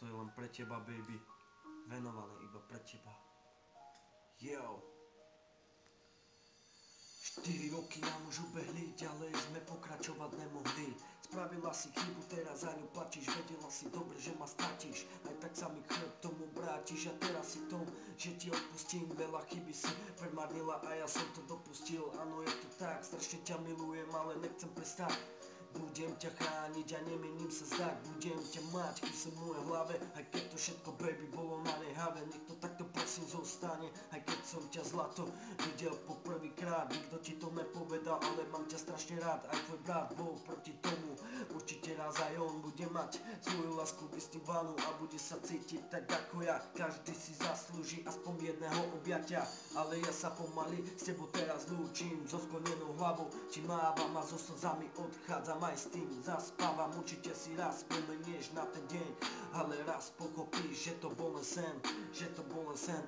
To je len pre teba, baby. Venované iba pre teba. Yo. 4 roky nám už ubehli, ďalej sme pokračovať nemohli. Spravila si chybu, teraz za ňu plačíš, vedela si dobre, že ma stratíš. Aj tak sa mi chrbť tomu vrátiš a teraz si tom, že ti odpustím. Veľa chyby si premarnila a ja som to dopustil. Áno, je to tak, strašne ťa milujem, ale nechcem prestať. Budem ťa chrániť a nemením sa zdať. Budem ťa mať, keď som v mojej hlave. Aj keď to všetko, baby, bolo na nehavé. Nech to takto prosím zostane. Aj keď som ťa zlato videl po prvýkrát. Nikto ti to nepovedal, ale mám ťa strašne rád. Aj tvoj brat bol proti tomu. Určite raz aj on bude mať svoju lásku vysnívanú a bude sa cítiť tak ako ja. Každý si zaslúži aspoň jedného objatia. Ale ja sa pomaly s tebou teraz lúčim. So sklonenou hlavou ti mávam a so slzami odchádzam. Aj s tým zaspávam, určite si raz spomenieš na ten deň. Ale raz pochopíš, že to bol len sen. Že to bol len sen,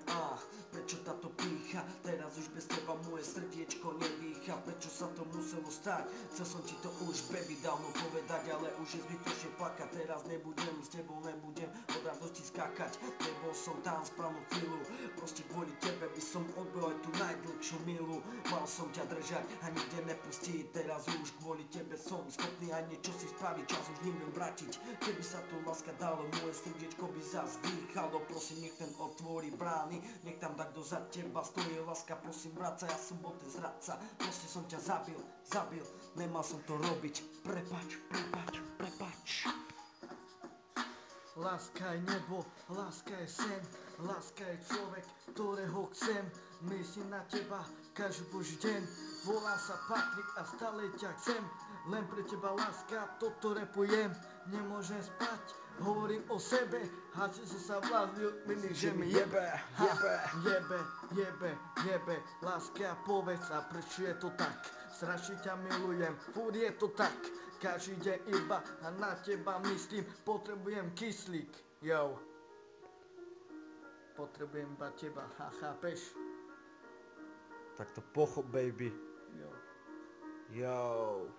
prečo táto pýcha? Teraz už bez teba moje srdiečko nedýcha. Prečo sa to muselo stať? Chcel som ti to už, baby, dávno povedať, ale už je zbytočne plakať. Teraz nebudem, s tebou nebudem od radosti skákať. Nebol som tam správnu chvíľu, proste kvôli tebe by som odbil aj tú najdlhšiu milu. Mal som ťa držať a nikde nepustiť. Teraz už kvôli tebe som schopný aj niečo si spraviť, čas už neviem vrátiť. Keby sa to láska dalo, moje srdiečko by zas dýchalo. Prosím, nech ten otvorí brány, nech tam takto za teba stojí. Láska, prosím, vráca, ja som bol ten zradca. Proste som ťa zabil, nemal som to robiť. Prepač. Láska je nebo, láska je sen, láska je človek, ktorého chcem. Myslím na teba každý boží deň, volám sa Patrik a stále ťa chcem. Len pre teba láska, toto repujem, nemôžem spať, hovorím o sebe. Háči som sa vlázil, myslím, že mi jebe. Jebe, láska, povedz a prečo je to tak? Strašne ťa milujem, furt je to tak. Každý deň iba a na teba myslím, potrebujem kyslík, yo. Potrebujem iba teba, chápeš? Tak to pochop, baby. Yo.